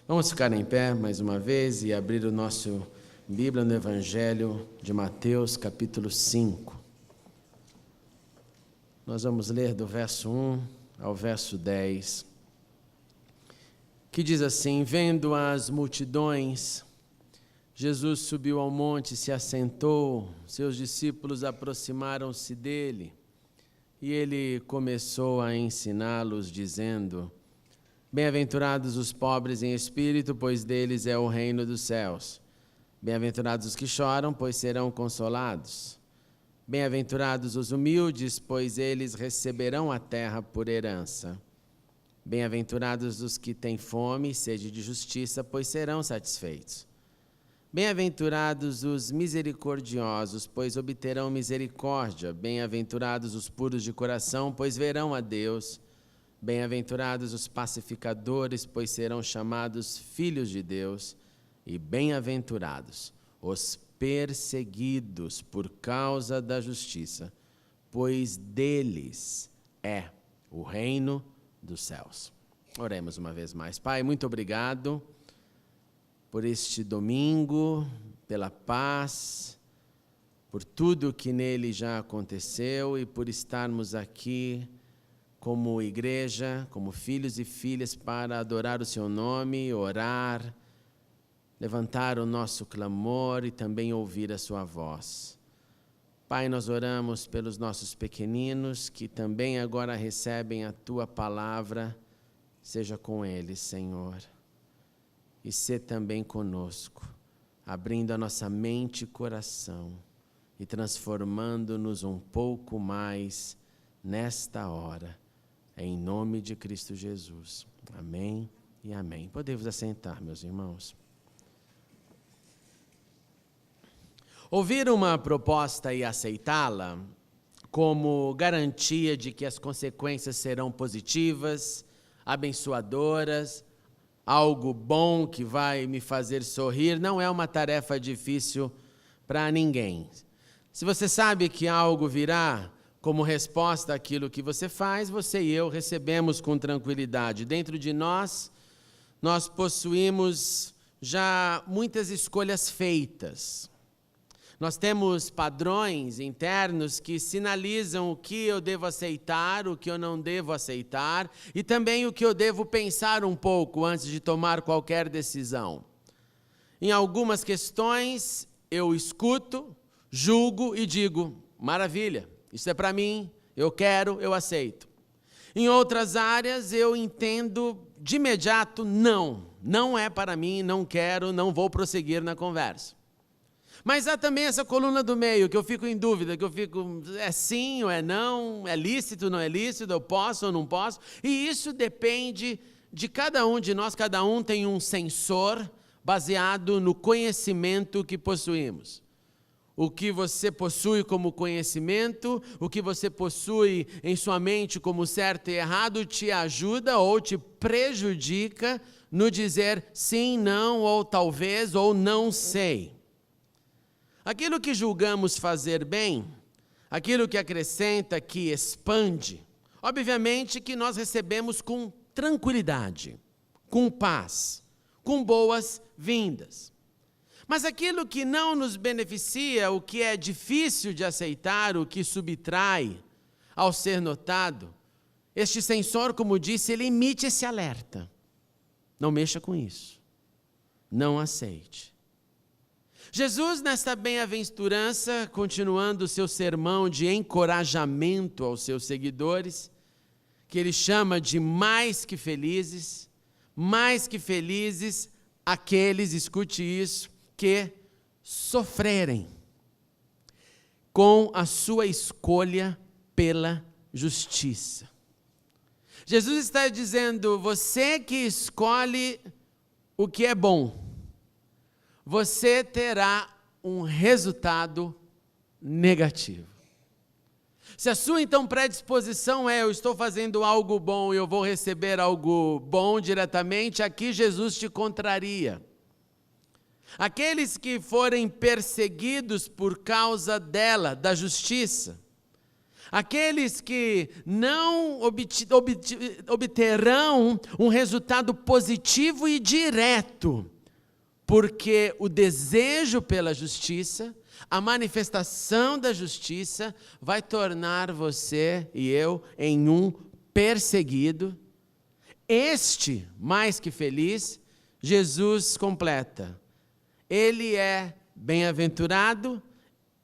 Vamos ficar em pé mais uma vez e abrir o nosso Bíblia no Evangelho de Mateus, capítulo 5. Nós vamos ler do verso 1 ao verso 10, que diz assim: Vendo as multidões, Jesus subiu ao monte e se assentou, seus discípulos aproximaram-se dele, e ele começou a ensiná-los, dizendo: Bem-aventurados os pobres em espírito, pois deles é o reino dos céus. Bem-aventurados os que choram, pois serão consolados. Bem-aventurados os humildes, pois eles receberão a terra por herança. Bem-aventurados os que têm fome e sede de justiça, pois serão satisfeitos. Bem-aventurados os misericordiosos, pois obterão misericórdia. Bem-aventurados os puros de coração, pois verão a Deus. Bem-aventurados os pacificadores, pois serão chamados filhos de Deus. E bem-aventurados os perseguidos por causa da justiça, pois deles é o reino dos céus. Oremos uma vez mais. Pai, muito obrigado por este domingo, pela paz, por tudo que nele já aconteceu e por estarmos aqui como igreja, como filhos e filhas, para adorar o seu nome, orar, levantar o nosso clamor e também ouvir a sua voz. Pai, nós oramos pelos nossos pequeninos, que também agora recebem a tua palavra. Seja com eles, Senhor, e sê também conosco, abrindo a nossa mente e coração e transformando-nos um pouco mais nesta hora. Em nome de Cristo Jesus. Amém e amém. Podemos assentar, meus irmãos. Ouvir uma proposta e aceitá-la como garantia de que as consequências serão positivas, abençoadoras, algo bom que vai me fazer sorrir, não é uma tarefa difícil para ninguém. Se você sabe que algo virá como resposta àquilo que você faz, você e eu recebemos com tranquilidade. Dentro de nós possuímos já muitas escolhas feitas. Nós temos padrões internos que sinalizam o que eu devo aceitar, o que eu não devo aceitar, e também o que eu devo pensar um pouco antes de tomar qualquer decisão. Em algumas questões, eu escuto, julgo e digo: maravilha, isso é para mim, eu quero, eu aceito. Em outras áreas, eu entendo de imediato: não é para mim, não quero, não vou prosseguir na conversa. Mas há também essa coluna do meio, que eu fico em dúvida, que eu fico, é sim ou é não, é lícito ou não é lícito, eu posso ou não posso. E isso depende de cada um de nós, cada um tem um sensor baseado no conhecimento que possuímos. O que você possui como conhecimento, o que você possui em sua mente como certo e errado, te ajuda ou te prejudica no dizer sim, não, ou talvez, ou não sei. Aquilo que julgamos fazer bem, aquilo que acrescenta, que expande, obviamente que nós recebemos com tranquilidade, com paz, com boas-vindas. Mas aquilo que não nos beneficia, o que é difícil de aceitar, o que subtrai ao ser notado, este sensor, como disse, ele emite esse alerta. Não mexa com isso. Não aceite. Jesus, nesta bem-aventurança, continuando o seu sermão de encorajamento aos seus seguidores, que ele chama de mais que felizes aqueles, escute isso, que sofrerem com a sua escolha pela justiça. Jesus está dizendo: você que escolhe o que é bom, você terá um resultado negativo. Se a sua, então, predisposição é: eu estou fazendo algo bom e eu vou receber algo bom diretamente, aqui Jesus te contraria. Aqueles que forem perseguidos por causa dela, da justiça, Aqueles que não obterão um resultado positivo e direto, porque o desejo pela justiça, a manifestação da justiça, vai tornar você e eu em um perseguido. Este, mais que feliz, Jesus completa. Ele é bem-aventurado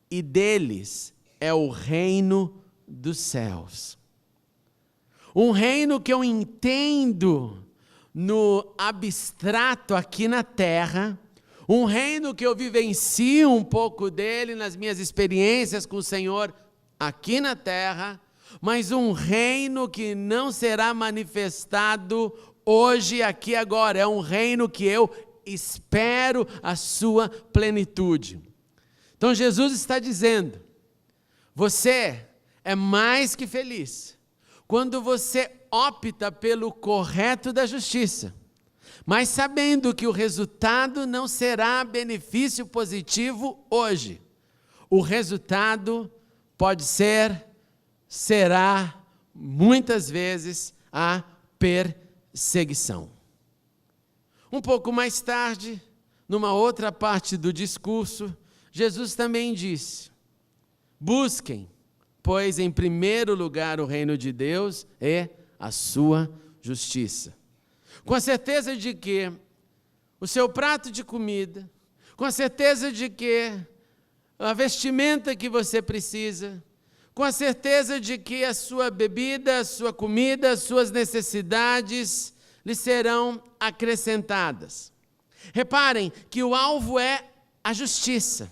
e deles é o reino dos céus. Um reino que eu entendo no abstrato aqui na terra, um reino que eu vivencio um pouco dele nas minhas experiências com o Senhor aqui na terra, mas um reino que não será manifestado hoje, aqui, agora. É um reino que eu espero a sua plenitude. Então Jesus está dizendo, você é mais que feliz quando você opta pelo correto da justiça, mas sabendo que o resultado não será benefício positivo hoje. O resultado pode ser, será, muitas vezes, a perseguição. Um pouco mais tarde, numa outra parte do discurso, Jesus também disse, busquem, pois em primeiro lugar o reino de Deus e a sua justiça. Com a certeza de que o seu prato de comida, com a certeza de que a vestimenta que você precisa, com a certeza de que a sua bebida, a sua comida, as suas necessidades lhe serão acrescentadas. Reparem que o alvo é a justiça,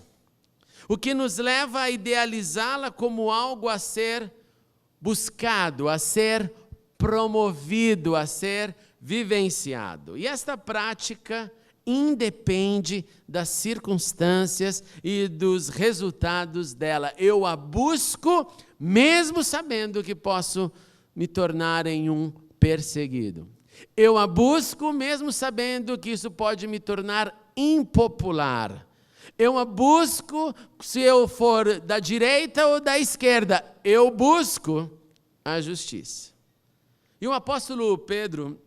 o que nos leva a idealizá-la como algo a ser buscado, a ser promovido, a ser vivenciado. E esta prática independe das circunstâncias e dos resultados dela. Eu a busco, mesmo sabendo que posso me tornar em um perseguido. Eu a busco, mesmo sabendo que isso pode me tornar impopular. Eu a busco, se eu for da direita ou da esquerda, eu busco a justiça. E o apóstolo Pedro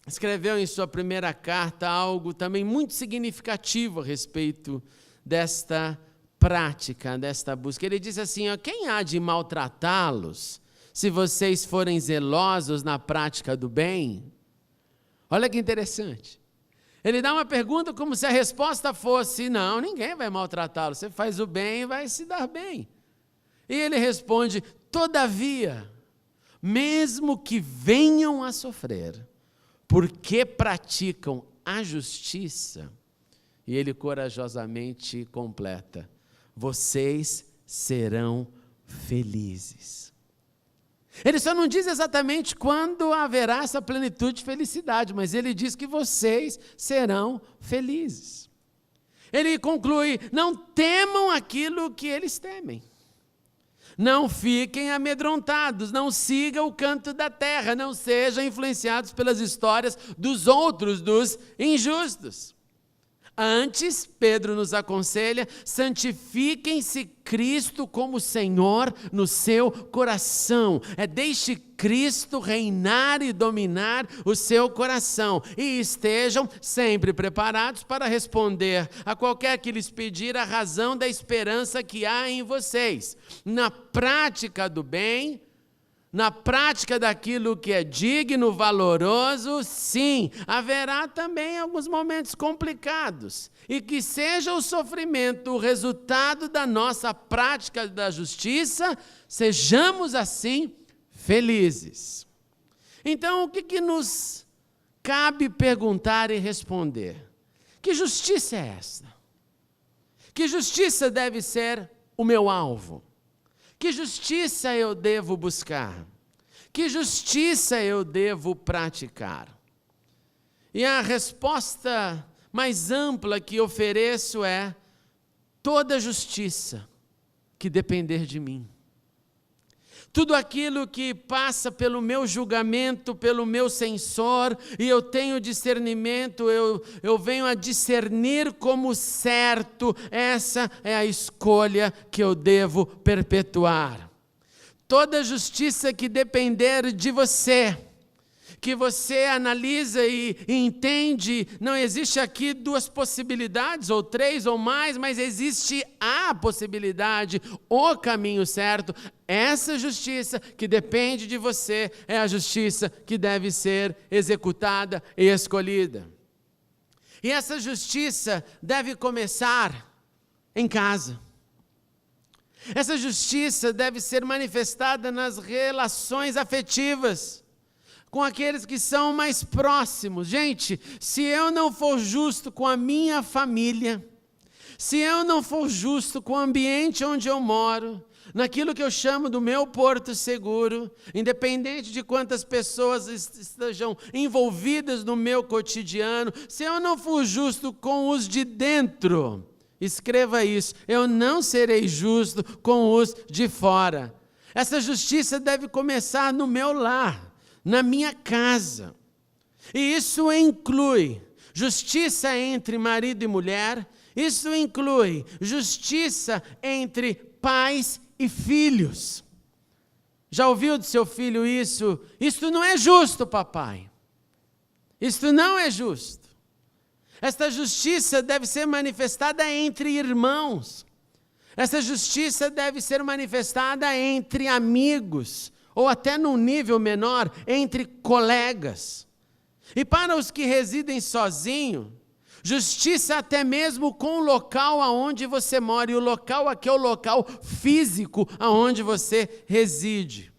escreveu em sua primeira carta algo também muito significativo a respeito desta prática, desta busca. Ele diz assim, quem há de maltratá-los se vocês forem zelosos na prática do bem? Olha que interessante. Ele dá uma pergunta como se a resposta fosse, não, ninguém vai maltratá-lo, você faz o bem e vai se dar bem. E ele responde, todavia, mesmo que venham a sofrer, porque praticam a justiça, e ele corajosamente completa, vocês serão felizes. Ele só não diz exatamente quando haverá essa plenitude de felicidade, mas ele diz que vocês serão felizes. Ele conclui, não temam aquilo que eles temem. Não fiquem amedrontados, não sigam o canto da terra, não sejam influenciados pelas histórias dos outros, dos injustos. Antes, Pedro nos aconselha, santifiquem-se Cristo como Senhor no seu coração. Deixe Cristo reinar e dominar o seu coração. E estejam sempre preparados para responder a qualquer que lhes pedir a razão da esperança que há em vocês. Na prática do bem, na prática daquilo que é digno, valoroso, sim, haverá também alguns momentos complicados. E que seja o sofrimento o resultado da nossa prática da justiça, sejamos assim felizes. Então, o que nos cabe perguntar e responder? Que justiça é esta? Que justiça deve ser o meu alvo? Que justiça eu devo buscar? Que justiça eu devo praticar? E a resposta mais ampla que ofereço é toda justiça que depender de mim. Tudo aquilo que passa pelo meu julgamento, pelo meu sensor, e eu tenho discernimento, eu venho a discernir como certo, essa é a escolha que eu devo perpetuar. Toda justiça que depender de você, que você analisa e entende, não existe aqui duas possibilidades, ou três ou mais, mas existe a possibilidade, o caminho certo. Essa justiça que depende de você é a justiça que deve ser executada e escolhida. E essa justiça deve começar em casa. Essa justiça deve ser manifestada nas relações afetivas, com aqueles que são mais próximos. Gente, se eu não for justo com a minha família, se eu não for justo com o ambiente onde eu moro, naquilo que eu chamo do meu porto seguro, independente de quantas pessoas estejam envolvidas no meu cotidiano, se eu não for justo com os de dentro, escreva isso, eu não serei justo com os de fora. Essa justiça deve começar no meu lar, na minha casa. E isso inclui justiça entre marido e mulher, isso inclui justiça entre pais e filhos. Já ouviu do seu filho isso? Isto não é justo, papai. Isto não é justo. Esta justiça deve ser manifestada entre irmãos. Essa justiça deve ser manifestada entre amigos, ou até num nível menor, entre colegas. E para os que residem sozinhos, justiça até mesmo com o local aonde você mora, e o local aqui é o local físico aonde você reside.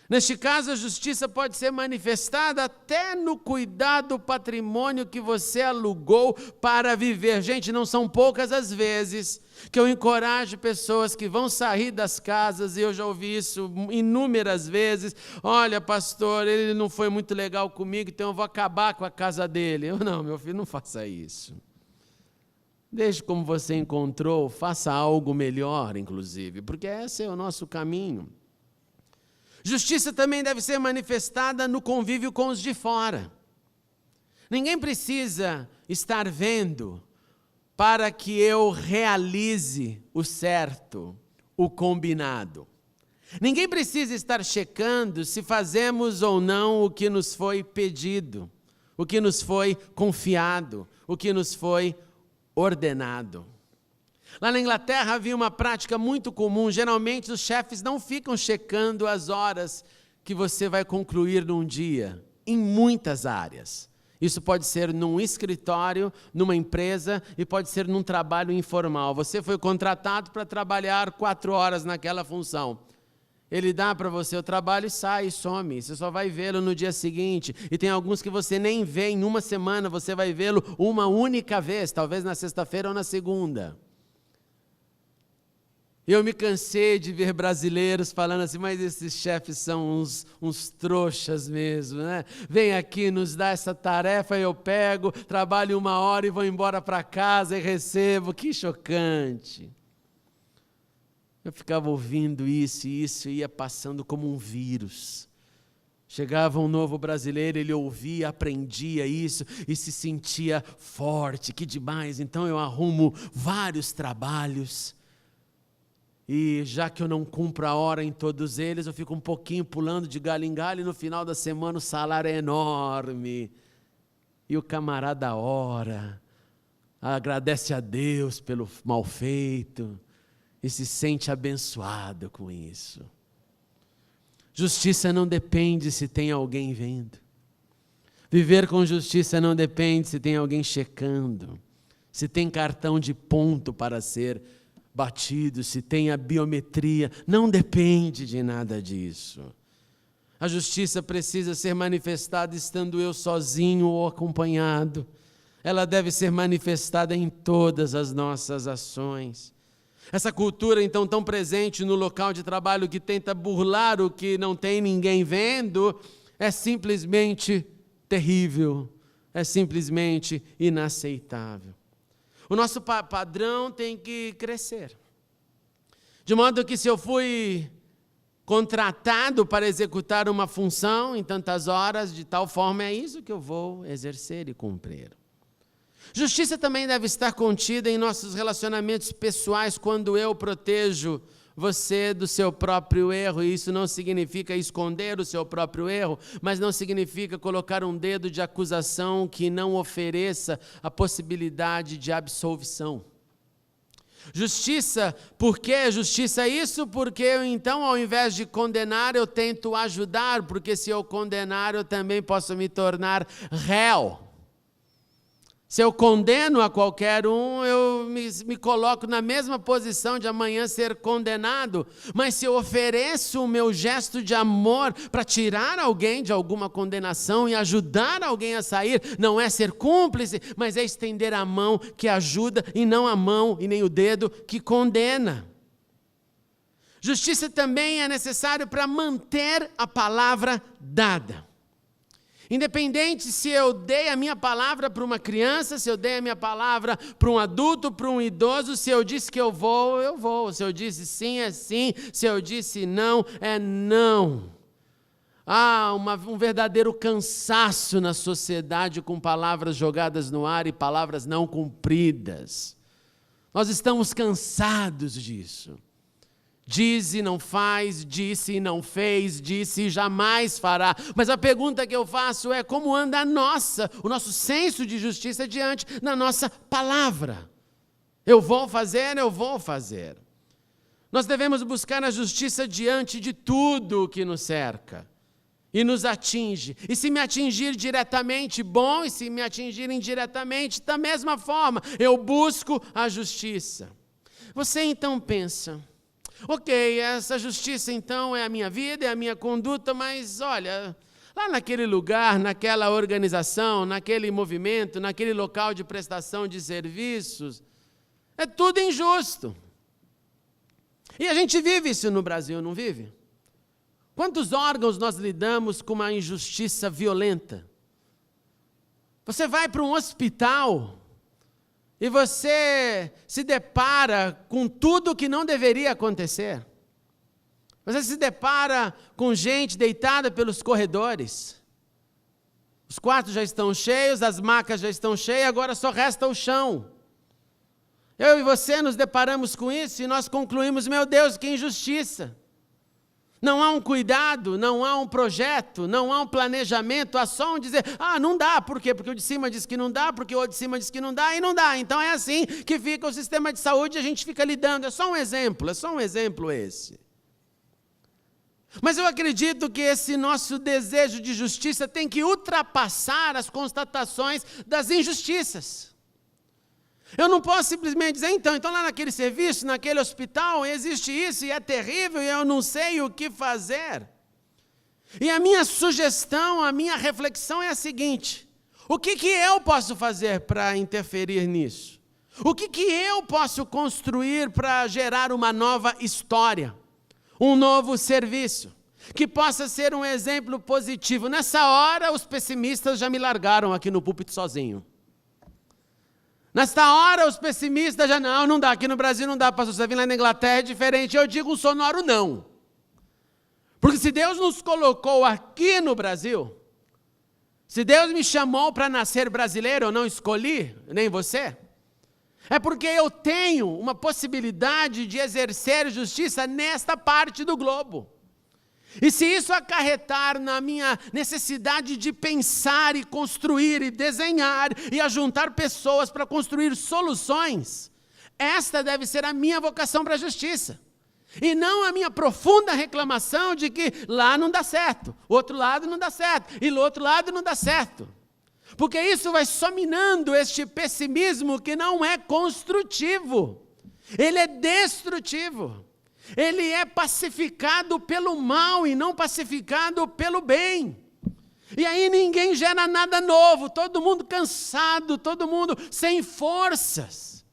Neste caso, a justiça pode ser manifestada até no cuidado do patrimônio que você alugou para viver. Gente, não são poucas as vezes que eu encorajo pessoas que vão sair das casas, e eu já ouvi isso inúmeras vezes. Olha, pastor, ele não foi muito legal comigo, então eu vou acabar com a casa dele. Eu não, meu filho, não faça isso. Deixe como você encontrou, faça algo melhor, inclusive, porque esse é o nosso caminho. Justiça também deve ser manifestada no convívio com os de fora. Ninguém precisa estar vendo para que eu realize o certo, o combinado. Ninguém precisa estar checando se fazemos ou não o que nos foi pedido, o que nos foi confiado, o que nos foi ordenado. Lá na Inglaterra havia uma prática muito comum. Geralmente os chefes não ficam checando as horas que você vai concluir num dia, em muitas áreas. Isso pode ser num escritório, numa empresa, e pode ser num trabalho informal. Você foi contratado para trabalhar 4 horas naquela função. Ele dá para você o trabalho e sai, e some. Você só vai vê-lo no dia seguinte. E tem alguns que você nem vê em uma semana, você vai vê-lo uma única vez, talvez na sexta-feira ou na segunda. Eu me cansei de ver brasileiros falando assim, mas esses chefes são uns trouxas mesmo, né? Vem aqui, nos dá essa tarefa, eu pego, trabalho 1 hora e vou embora para casa e recebo. Que chocante. Eu ficava ouvindo isso, e isso ia passando como um vírus. Chegava um novo brasileiro, ele ouvia, aprendia isso e se sentia forte, que demais. Então eu arrumo vários trabalhos. E já que eu não cumpro a hora em todos eles, eu fico um pouquinho pulando de galho em galho, e no final da semana o salário é enorme. E o camarada ora, agradece a Deus pelo mal feito, e se sente abençoado com isso. Justiça não depende se tem alguém vendo. Viver com justiça não depende se tem alguém checando, se tem cartão de ponto para ser batido, se tem a biometria, não depende de nada disso. A justiça precisa ser manifestada estando eu sozinho ou acompanhado. Ela deve ser manifestada em todas as nossas ações. Essa cultura, então, tão presente no local de trabalho, que tenta burlar o que não tem ninguém vendo, é simplesmente terrível, é simplesmente inaceitável. O nosso padrão tem que crescer. De modo que, se eu fui contratado para executar uma função em tantas horas, de tal forma é isso que eu vou exercer e cumprir. Justiça também deve estar contida em nossos relacionamentos pessoais, quando eu protejo você do seu próprio erro, e isso não significa esconder o seu próprio erro, mas não significa colocar um dedo de acusação que não ofereça a possibilidade de absolvição. Justiça, por que justiça? Isso porque então, ao invés de condenar, eu tento ajudar, porque se eu condenar, eu também posso me tornar réu. Se eu condeno a qualquer um, eu me coloco na mesma posição de amanhã ser condenado. Mas se eu ofereço o meu gesto de amor para tirar alguém de alguma condenação e ajudar alguém a sair, não é ser cúmplice, mas é estender a mão que ajuda e não a mão e nem o dedo que condena. Justiça também é necessário para manter a palavra dada. Independente se eu dei a minha palavra para uma criança, se eu dei a minha palavra para um adulto, para um idoso, se eu disse que eu vou. Se eu disse sim, é sim. Se eu disse não, é não. Há um verdadeiro cansaço na sociedade com palavras jogadas no ar e palavras não cumpridas. Nós estamos cansados disso. Diz e não faz, disse e não fez, disse e jamais fará. Mas a pergunta que eu faço é como anda o nosso senso de justiça diante da nossa palavra. Eu vou fazer. Nós devemos buscar a justiça diante de tudo que nos cerca e nos atinge. E se me atingir diretamente, bom, e se me atingir indiretamente, da mesma forma, eu busco a justiça. Você então pensa... Ok, essa justiça então é a minha vida, é a minha conduta, mas olha, lá naquele lugar, naquela organização, naquele movimento, naquele local de prestação de serviços, é tudo injusto. E a gente vive isso no Brasil, não vive? Quantos órgãos nós lidamos com uma injustiça violenta? Você vai para um hospital... E você se depara com tudo que não deveria acontecer. Você se depara com gente deitada pelos corredores. Os quartos já estão cheios, as macas já estão cheias, agora só resta o chão. Eu e você nos deparamos com isso e nós concluímos, meu Deus, que injustiça. Não há um cuidado, não há um projeto, não há um planejamento, há só um dizer, não dá, por quê? Porque o de cima diz que não dá, porque o de cima diz que não dá, e não dá. Então é assim que fica o sistema de saúde e a gente fica lidando. É só um exemplo esse. Mas eu acredito que esse nosso desejo de justiça tem que ultrapassar as constatações das injustiças. Eu não posso simplesmente dizer, então lá naquele serviço, naquele hospital, existe isso e é terrível e eu não sei o que fazer. E a minha sugestão, a minha reflexão é a seguinte, o que eu posso fazer para interferir nisso? O que eu posso construir para gerar uma nova história, um novo serviço, que possa ser um exemplo positivo? Nessa hora, os pessimistas já me largaram aqui no púlpito sozinho. Nesta hora, os pessimistas já, não dá, aqui no Brasil não dá, pastor, você vem lá na Inglaterra, é diferente. Eu digo um sonoro não. Porque se Deus nos colocou aqui no Brasil, se Deus me chamou para nascer brasileiro, eu não escolhi, nem você, é porque eu tenho uma possibilidade de exercer justiça nesta parte do globo. E se isso acarretar na minha necessidade de pensar e construir e desenhar e ajuntar pessoas para construir soluções, esta deve ser a minha vocação para a justiça. E não a minha profunda reclamação de que lá não dá certo, o outro lado não dá certo, e do outro lado não dá certo. Porque isso vai só minando este pessimismo que não é construtivo, ele é destrutivo. Ele é pacificado pelo mal e não pacificado pelo bem. E aí ninguém gera nada novo, todo mundo cansado, todo mundo sem forças.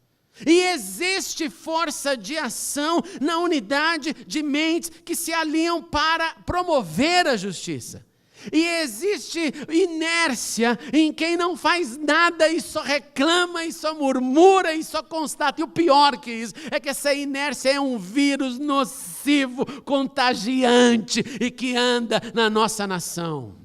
E existe força de ação na unidade de mentes que se alinham para promover a justiça. E existe inércia em quem não faz nada e só reclama e só murmura e só constata. E o pior que isso é que essa inércia é um vírus nocivo, contagiante e que anda na nossa nação.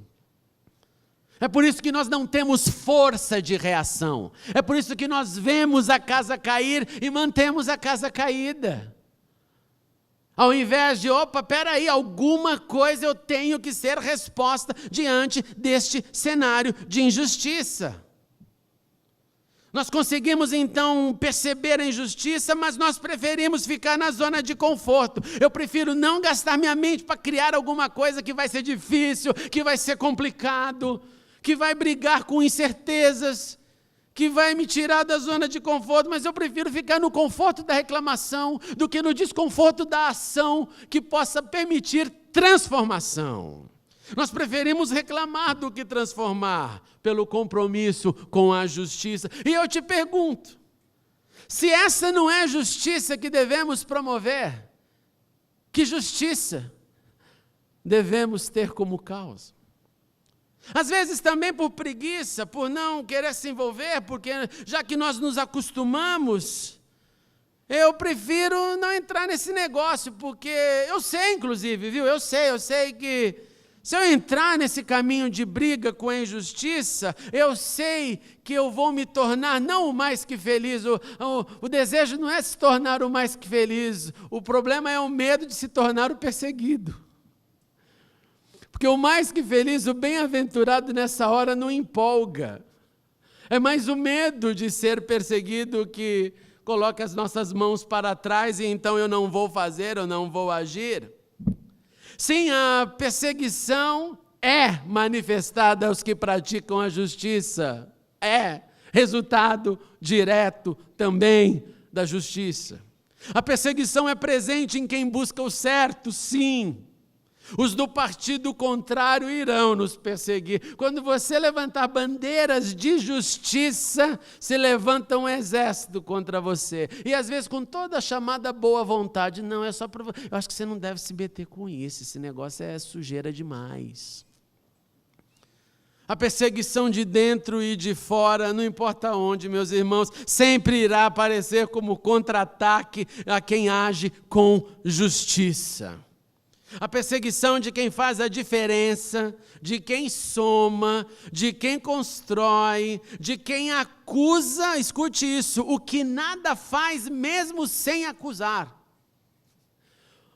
É por isso que nós não temos força de reação. É por isso que nós vemos a casa cair e mantemos a casa caída. Ao invés de, peraí, alguma coisa eu tenho que ser resposta diante deste cenário de injustiça. Nós conseguimos então perceber a injustiça, mas nós preferimos ficar na zona de conforto. Eu prefiro não gastar minha mente para criar alguma coisa que vai ser difícil, que vai ser complicado, que vai brigar com incertezas, que vai me tirar da zona de conforto, mas eu prefiro ficar no conforto da reclamação do que no desconforto da ação que possa permitir transformação. Nós preferimos reclamar do que transformar pelo compromisso com a justiça. E eu te pergunto, se essa não é a justiça que devemos promover, que justiça devemos ter como causa? Às vezes também por preguiça, por não querer se envolver, porque já que nós nos acostumamos, eu prefiro não entrar nesse negócio, porque eu sei inclusive, viu? Eu sei que se eu entrar nesse caminho de briga com a injustiça, eu sei que eu vou me tornar não o mais que feliz. O desejo não é se tornar o mais que feliz. O problema é o medo de se tornar o perseguido. Porque o mais que feliz, o bem-aventurado nessa hora não empolga. É mais o medo de ser perseguido que coloca as nossas mãos para trás e então eu não vou fazer, eu não vou agir. Sim, a perseguição é manifestada aos que praticam a justiça. É resultado direto também da justiça. A perseguição é presente em quem busca o certo, sim. Os do partido contrário irão nos perseguir. Quando você levantar bandeiras de justiça, se levanta um exército contra você. E às vezes com toda a chamada boa vontade, não, é só para você. Eu acho que você não deve se meter com isso, esse negócio é sujeira demais. A perseguição de dentro e de fora, não importa onde, meus irmãos, sempre irá aparecer como contra-ataque a quem age com justiça. A perseguição de quem faz a diferença, de quem soma, de quem constrói, de quem acusa, escute isso, o que nada faz mesmo sem acusar.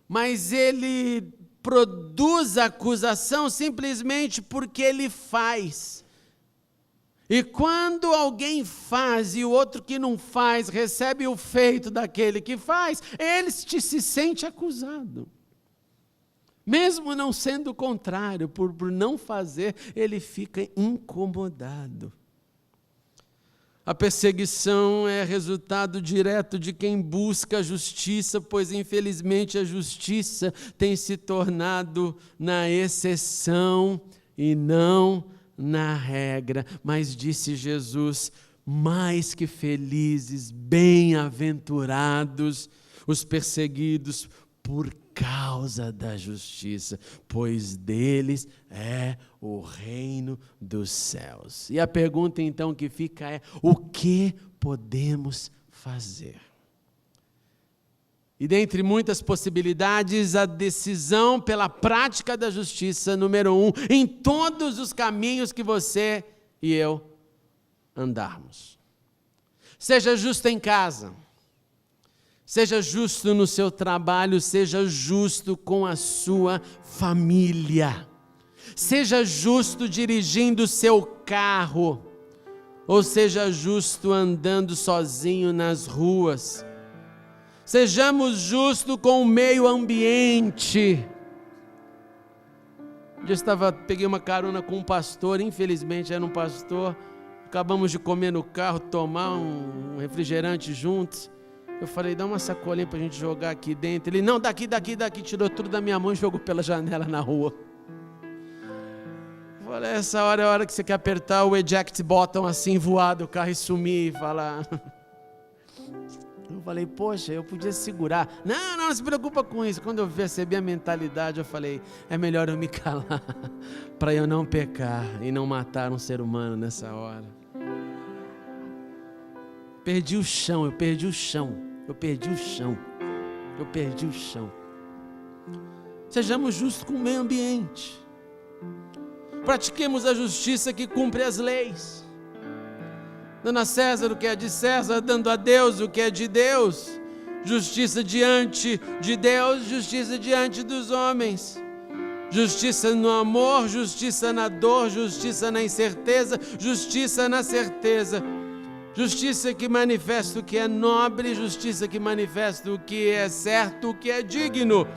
Mas ele produz a acusação simplesmente porque ele faz. E quando alguém faz e o outro que não faz recebe o feito daquele que faz, ele se sente acusado. Mesmo não sendo o contrário, por não fazer, ele fica incomodado. A perseguição é resultado direto de quem busca a justiça, pois infelizmente a justiça tem se tornado na exceção e não na regra. Mas disse Jesus, mais que felizes, bem-aventurados os perseguidos por causa da justiça, pois deles é o reino dos céus. E a pergunta então que fica é, o que podemos fazer? E dentre muitas possibilidades, a decisão pela prática da justiça, número 1, em todos os caminhos que você e eu andarmos. Seja justo em casa. Seja justo no seu trabalho, seja justo com a sua família. Seja justo dirigindo o seu carro, ou seja justo andando sozinho nas ruas. Sejamos justos com o meio ambiente. Peguei uma carona com um pastor, infelizmente era um pastor, acabamos de comer no carro, tomar um refrigerante juntos. Eu falei, dá uma sacolinha pra gente jogar aqui dentro. Ele, não, daqui, tirou tudo da minha mão e jogou pela janela na rua. Eu falei, essa hora é a hora que você quer apertar o eject button assim, voar do carro e sumir e falar. Eu falei, poxa, eu podia segurar. Não se preocupa com isso. Quando eu percebi a mentalidade, eu falei, é melhor eu me calar, para eu não pecar e não matar um ser humano nessa hora. Eu perdi o chão. Sejamos justos com o meio ambiente. Pratiquemos a justiça que cumpre as leis. Dando a César o que é de César, dando a Deus o que é de Deus. justiça diante de Deus, justiça diante dos homens. Justiça no amor, justiça na dor, justiça na incerteza, justiça na certeza. Justiça que manifesta o que é nobre, justiça que manifesta o que é certo, o que é digno.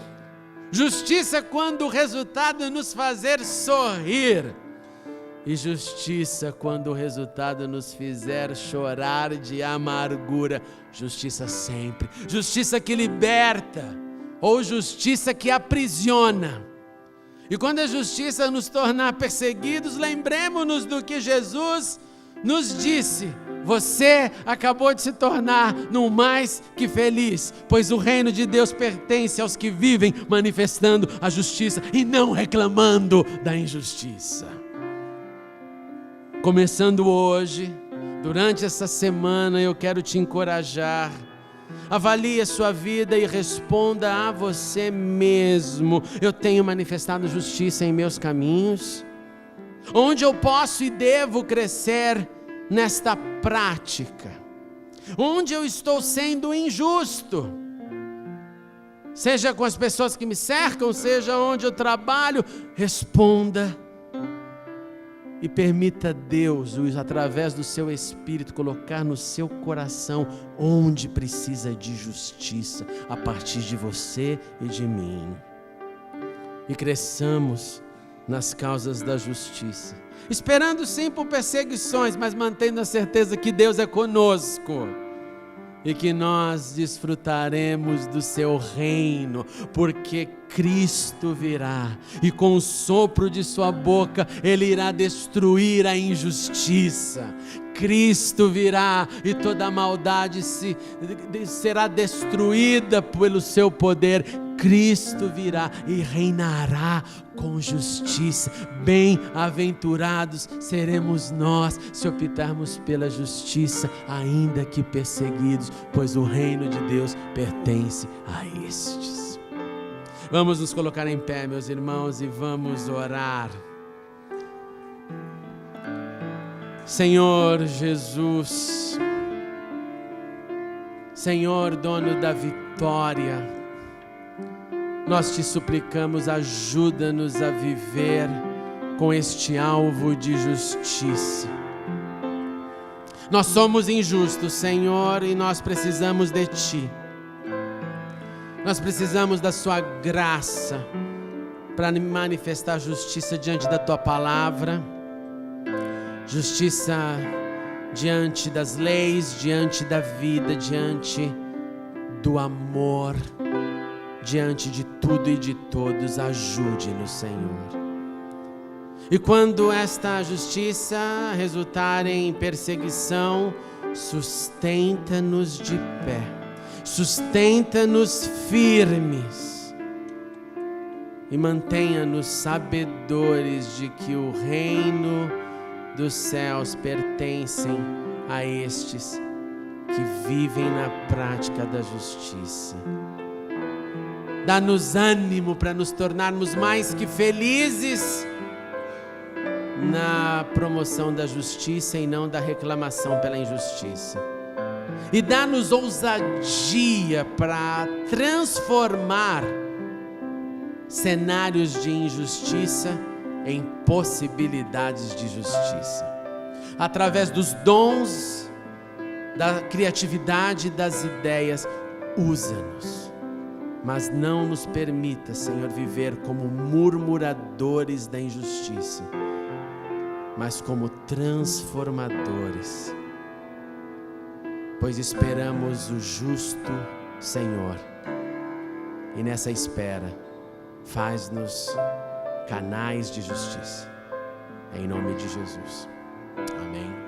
Justiça quando o resultado é nos fazer sorrir. E justiça quando o resultado nos fizer chorar de amargura. Justiça sempre. Justiça que liberta ou justiça que aprisiona. E quando a justiça nos tornar perseguidos, lembremos-nos do que Jesus nos disse: você acabou de se tornar no mais que feliz, pois o reino de Deus pertence aos que vivem manifestando a justiça e não reclamando da injustiça. Começando hoje, durante essa semana, eu quero te encorajar. Avalie a sua vida e responda a você mesmo: eu tenho manifestado justiça em meus caminhos? Onde eu posso e devo crescer nesta prática? Onde eu estou sendo injusto? Seja com as pessoas que me cercam, seja onde eu trabalho, responda. E permita Deus, através do seu Espírito, colocar no seu coração onde precisa de justiça, a partir de você e de mim. E cresçamos nas causas da justiça, esperando sim por perseguições, mas mantendo a certeza que Deus é conosco. E que nós desfrutaremos do seu reino, porque Cristo virá, e com o sopro de sua boca, Ele irá destruir a injustiça. Cristo virá, e toda a maldade será destruída pelo seu poder. Cristo virá e reinará com justiça. Bem-aventurados seremos nós, se optarmos pela justiça, ainda que perseguidos, pois o reino de Deus pertence a estes. Vamos nos colocar em pé, meus irmãos, e vamos orar. Senhor Jesus, Senhor, dono da vitória, nós te suplicamos, ajuda-nos a viver com este alvo de justiça. Nós somos injustos, Senhor, e nós precisamos de Ti. Nós precisamos da Sua graça para manifestar justiça diante da Tua palavra, justiça diante das leis, diante da vida, diante do amor, diante de tudo e de todos. Ajude-nos, Senhor. E quando esta justiça resultar em perseguição, sustenta-nos de pé, sustenta-nos firmes e mantenha-nos sabedores de que o reino dos céus pertencem a estes que vivem na prática da justiça. Dá-nos ânimo para nos tornarmos mais que felizes na promoção da justiça e não da reclamação pela injustiça. E dá-nos ousadia para transformar cenários de injustiça em possibilidades de justiça. Através dos dons, da criatividade, das ideias, usa-nos. Mas não nos permita, Senhor, viver como murmuradores da injustiça, mas como transformadores, pois esperamos o justo Senhor, e nessa espera, faz-nos canais de justiça, em nome de Jesus. Amém.